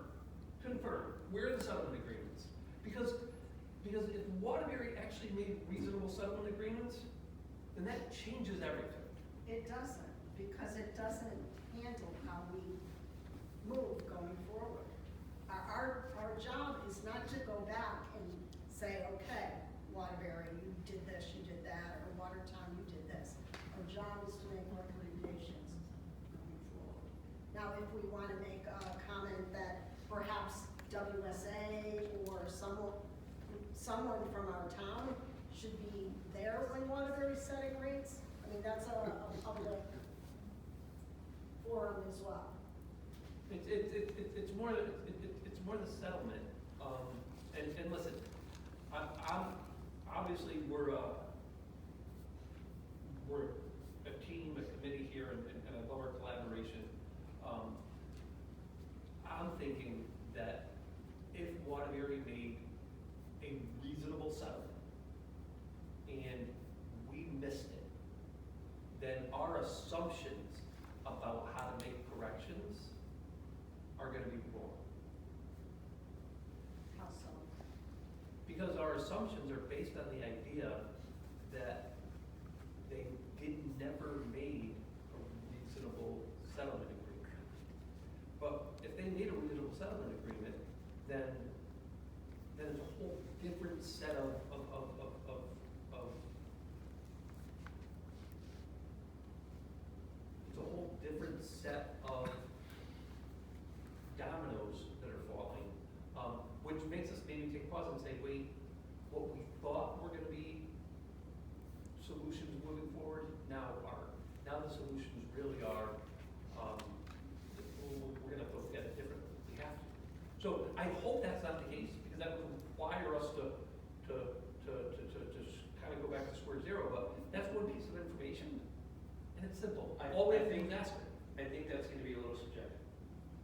where are the settlement agreements? Because if Waterbury actually made reasonable settlement agreements, then that changes everything. It doesn't, because it doesn't handle how we move going forward. Our job is not to go back and say, okay, Waterbury, you did this, you did that, or Watertown, you did this. Our job is to make recommendations going forward. Now, if we want to make a comment that perhaps WSA or someone from our town should be there when Waterbury's setting rates, I mean, that's a public forum as well. It's more the settlement. And listen, I'm obviously we're a team, a committee here, and I love our collaboration. I'm thinking that if Waterbury made a reasonable settlement and we missed it, then our assumptions about how to make corrections are going to be wrong. How so? Because our assumptions are based on the idea that they never made a reasonable settlement agreement. But if they made a reasonable settlement agreement, then it's a whole different set of it's a whole different set of dominoes that are falling, which makes us maybe take pause and say, wait, what we thought were going to be solutions moving forward now the solutions really are, we're going to have to look at it differently. We have to. So I hope that's not the case, because that would require us to kind of go back to square zero, but that's one piece of information, and it's simple. All we have to do is ask it. I think that's gonna be a little subjective.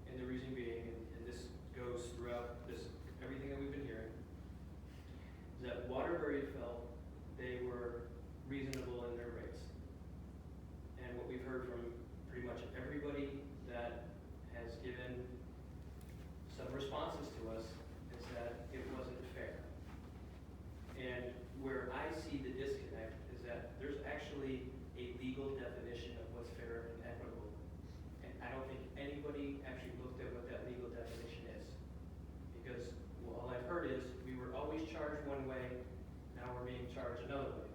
And the reason being, and this goes throughout this, everything that we've been hearing, is that Waterbury felt they were reasonable in their rates. And what we've heard from pretty much everybody that has given some responses to us is that it wasn't fair. And where I see the disconnect is that there's actually a legal definition of what's fair and equitable. And I don't think anybody actually looked at what that legal definition is. Because, well, all I've heard is, we were always charged one way, now we're being charged another way.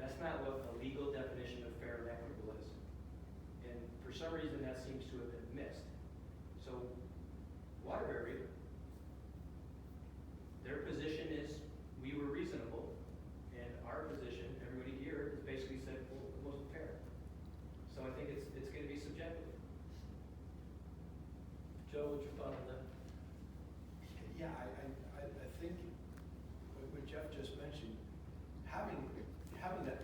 That's not what a legal definition of fair and equitable is. And for some reason, that seems to have been missed. So, Waterbury, their position is, we were reasonable, and our position, everybody here, has basically said, well, it wasn't fair. So I think it's gonna be subjective. Joe, what's your thought on that? Yeah, I think what Jeff just mentioned, having that,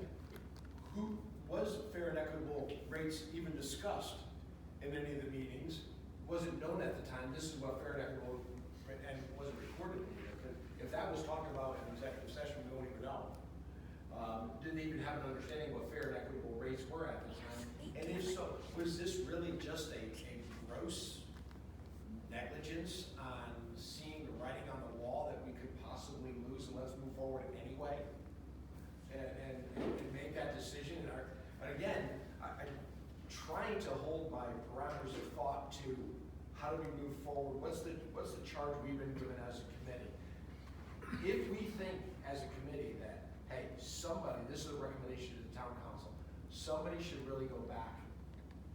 who was fair and equitable rates even discussed in any of the meetings, wasn't known at the time, this is what fair and equitable, and wasn't recorded in here. But if that was talked about in executive session, we don't even know. Didn't even have an understanding what fair and equitable rates were at the time. And if so, was this really just a gross negligence on seeing the writing on the wall that we could possibly lose, and let's move forward anyway? And make that decision, and again, I'm trying to hold my parameters of thought to how do we move forward, what's the charge we've been given as a committee? If we think as a committee that, hey, somebody, this is a recommendation to the town council, somebody should really go back,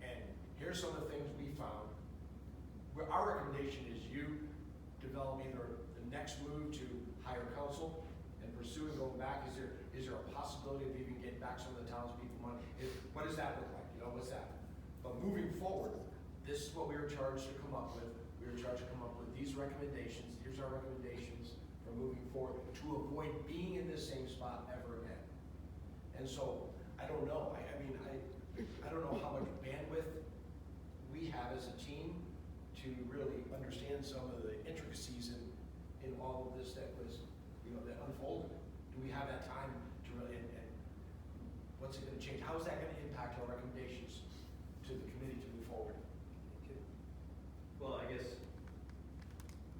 and here's some of the things we found. Our recommendation is you develop either the next move to hire counsel and pursue and going back. Is there a possibility of even getting back some of the townspeople money? What does that look like? You know, what's that? But moving forward, this is what we were charged to come up with. We were charged to come up with these recommendations. Here's our recommendations for moving forward to avoid being in this same spot ever again. And so, I don't know. I mean, I don't know how much bandwidth we have as a team to really understand some of the intricacies in all of this that was, that unfolded. Do we have that time to really, and what's it gonna change? How is that gonna impact our recommendations to the committee to move forward? Well, I guess,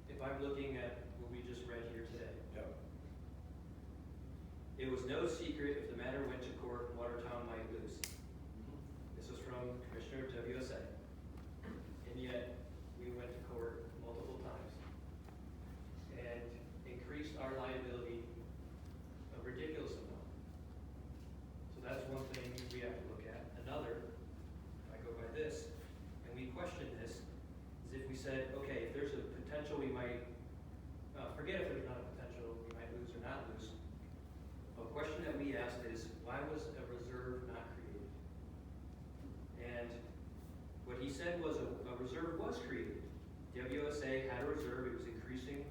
if I'm looking at what we just read here today, Yep. it was no secret if the matter went to court, Watertown might lose. This was from Commissioner of WSA. And yet, we went to court multiple times and increased our liability a ridiculous amount. So that's one thing we have to look at. Another, if I go by this, and we question this, is if we said, okay, if there's a potential we might, forget if there's not a potential we might lose or not lose. A question that we asked is, why was a reserve not created? And what he said was a reserve was created. WSA had a reserve, it was increasing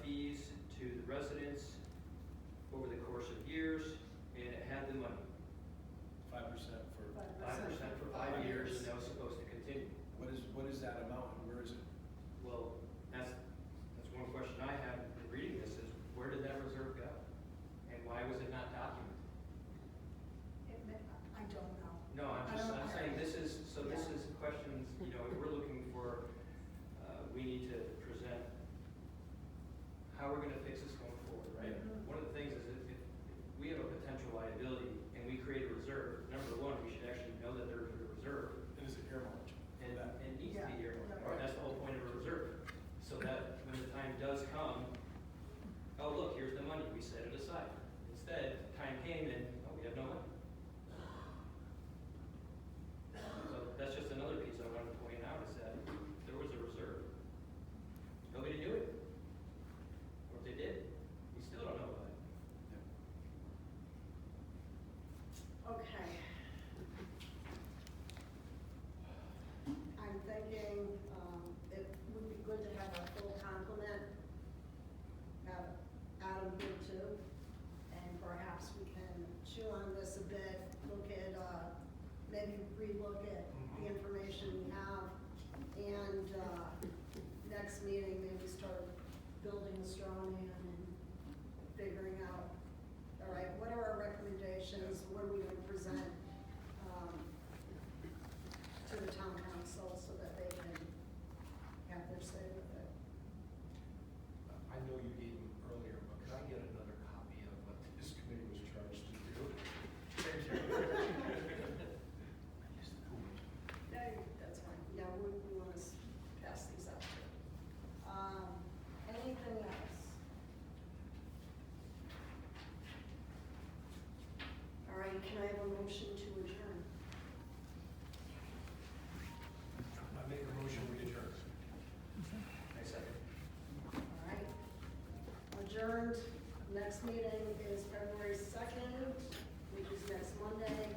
fees to the residents over the course of years, and it had the money. 5% for. 5% for 5 years, and that was supposed to continue. What is that amount, and where is it? Well, that's one question I had in reading this is, where did that reserve go? And why was it not documented? I don't know. No, I'm saying this is questions, we're looking for adjourned. Next meeting is February 2nd, which is next Monday,